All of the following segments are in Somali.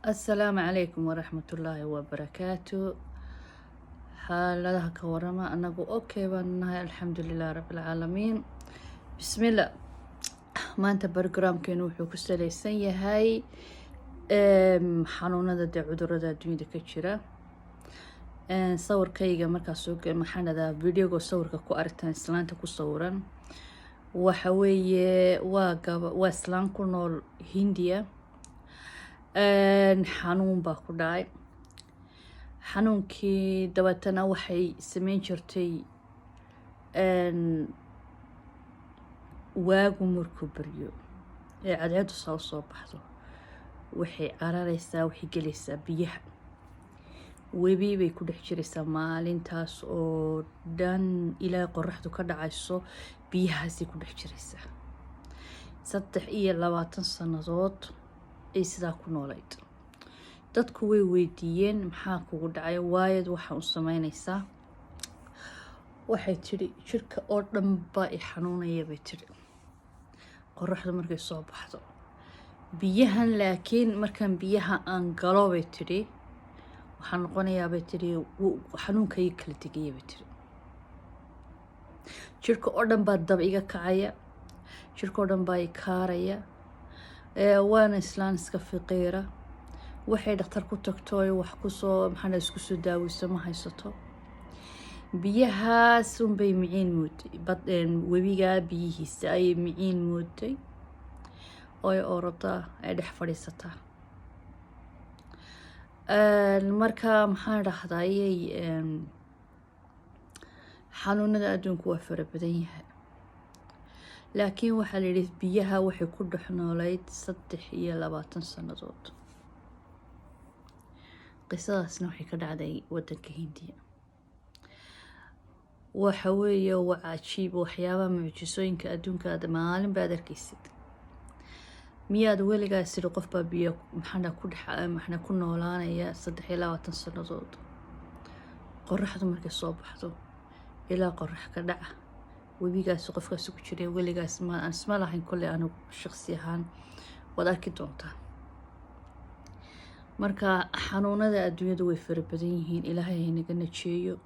السلام عليكم ورحمة الله وبركاته. حالها كورما أنا أوكي وأنها الحمد لله رب العالمين. بسم الله. ما أنت برنامج كانوا حكوست لي سنة هاي حنونا دا عذر دا دنيا كتيرة. صور كيجا مركز سوق محنا دا فيديو صور كو أرتان سلان تكو صورا وحوي واسلان كنول هندية xanuun baa ku dhacay. xanuunkii dabeetana waxay sameyn jirtay waagu markuu baryo ee cadceedu soo baxdo waxay cararaysaa, waxay gelaysaa biyaha webi bay ku dhex jiraysaa maalintaas oo dhan ilaa qorraxdu ka dhacayso biyahaasay ku dhex jiraysaa 23 sannadood ay sidaa ku noolayd. dadku way weydiiyeen maxaa kugu dhacay, waayad waxa u sameynaysaa. waxay tiri jirka oo dhan baa i xanuunaya bay tiri qorraxdu markay soo baxdo. biyahan laakiin markaan biyaha aan galo bay tiri waxaan noqonayaa bay tiri xanuunkay kala tegaya bay tiri. jirka oo dhan baa dab iga kacaya, jirka oo dhan baa i kaaraya. waana islaan iska fiqiira, waxay dhakhtar ku tagto wax kusoo maxaa isku soo daaweyso ma haysato. biyahaas unbay miciin mooday, webiga biyihiisa ay miciin mooday oo orada ay dhex fadhiisataa. marka maxaa dhahdayay xanuunada adduunku waa fara badan yahay, laakiin waxaa la yidhi biyaha waxay ku dhex noolayd 23 sannadood. qisadaasna waxay ka dhacday waddanka hindiya. waxa weeye waa cajiib, waxyaabaha mucjisooyinka adduunka aad maalin baad arkaysid. miyaad weligaa sida qof baa biyo maxaa ku noolaanaya 23 sannadood qorraxdu markay soo baxdo ilaa qorrax ka dhaca webigaas qofkaas ku jiray weligaas ma isma lahayn. kolley anigu shakhsi ahaan waad arki doontaa. marka xanuunada adduunyadu way fara badan yihiin, ilaahay inaga najeeyo.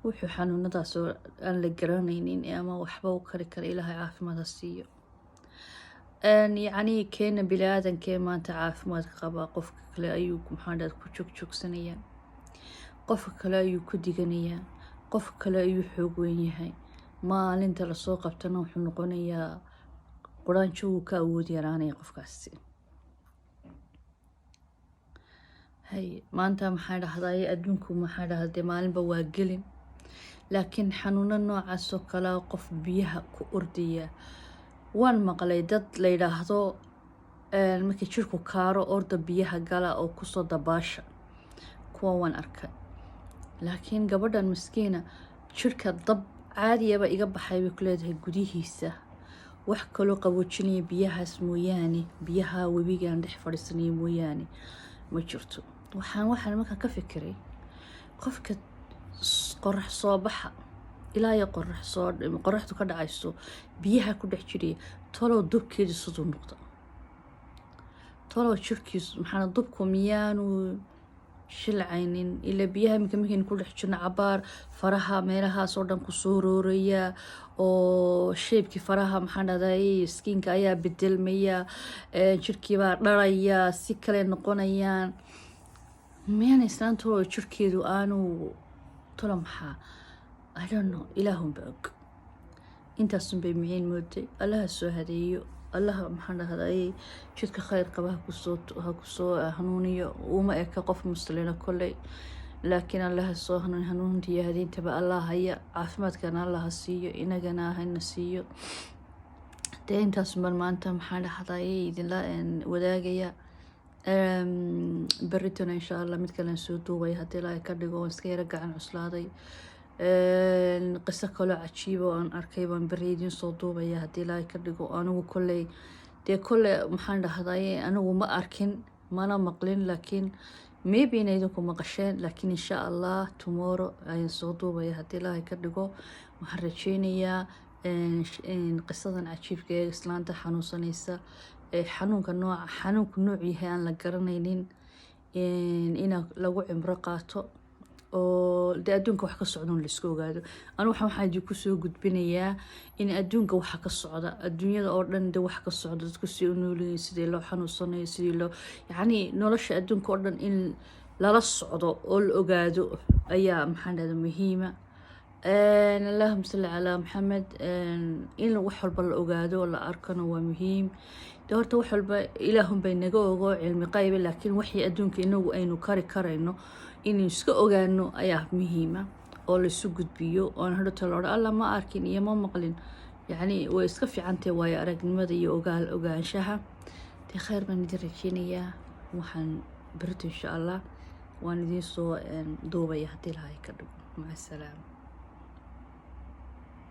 wuxuu xanuunadaas oo aan la garanaynin ama waxba u kari kara ilaahay caafimaad ha siiyo. yacni keena bini-aadankee maanta caafimaadka qabaa qofka kale ayuu maxaa ku joogsanayaan, qofka kale ayuu ku diganayaa, qofka kale ayuu xoog weyn yahay. maalinta lasoo qabtana wuxuu noqonayaa quraanjo uu ka awood yaraanaya qofkaasi. maanta maxaa dhahday adduunku maxaa dhahday maalinba waa gelin, laakiin xanuuno noocaas oo kale qof biyaha ku ordaya waan maqlay. dad la yidhaahdo markii jirku kaaro orda biyaha gala oo kusoo dabaasha, kuwa waan arkay. laakiin gabadhan miskiina jirka dab caadiyaba iga baxay bay ku leedahay gudihiisa, wax kaloo qaboojinaya biyahaas mooyaane, biyaha webigaan dhex fadhiisanaya mooyaane ma jirto. waxaan markaa ka fikiray qofka qorrax soo baxa ilaa iyo qorraxdu ka dhacayso biyaha ku dhex jiraya talow dubkeedu siduu noqdo, talow jirkiisu maxaa dubku miyaanu shilcaynin. ilaa biyaha markaynu ku dhex jirno cabaar faraha meelahaas oo dhan ku soo rooraya oo sheebkii faraha maxaa dhahday skiinka ayaa bedelmaya, jirkiibaa dharaya, si kale noqonayaan. miyaan islaantoo jirkeedu aanu tolo maxaa I don't know, ilaahunba og. intaasunbay miciin mooday. allaha soo hadeeyo, allaha maxaa dhahday jidka khayr qaba ha kusoo hanuuniyo. uma eka qof muslina kolley, laakiin allaha soo hanuunta iyo hadeentaba allah haya, caafimaadkana allaha siiyo, inagana hana siiyo. dee intaasunban maanta maxaa dhahday idinla wadaagaya. berritona insha allah mid kalen soo duubay haddii ilaahay ka dhigo. waan iska yara gacan cuslaaday. qiso kaloo cajiiba oo aan arkay baan berri idiin soo duubaya haddii ilaahay ka dhigo. anigu kolley maxaan dhahday anigu ma arkin mana maqlin, laakiin maybe inay idinku maqasheen. laakiin insha allah tomorrow ayaan soo duubaya haddii ilaahay ka dhigo. waxaan rajeynayaa qisadan cajiibka ee islaanta xanuunsanaysa xanuunka nooc yahay aan la garanaynin ina lagu cimro qaato oo dee adduunka wax ka socda la iska ogaado. Anigu waxaan idin kusoo gudbinayaa in adduunka waxa ka socda, adduunyada oo dhan dee wax ka socda, dadku si u noolyihiin, sidii loo xanuunsanayo, sidii loo yacni nolosha adduunka oo dhan in lala socdo oo la ogaado ayaa maxaan dhahdaa muhiima. اللهم صل على محمد. إن وحول بالأوجاد ولا أركان ومهم دورت وحول إلهم بين جوجو علم قايب، لكن وحي أدونك إنه أينو كاري إنه إن يسق أوجانو أيه مهمة أو السجود بيو أنا هذا تلور الله ما أركين يا ما مقلين يعني ويسقف عنتي ويا أرك ماذا يوجال شها تخير من درجينية وحن برد إن شاء الله وندي صو دوبي هدي لهاي كده. مع السلامة.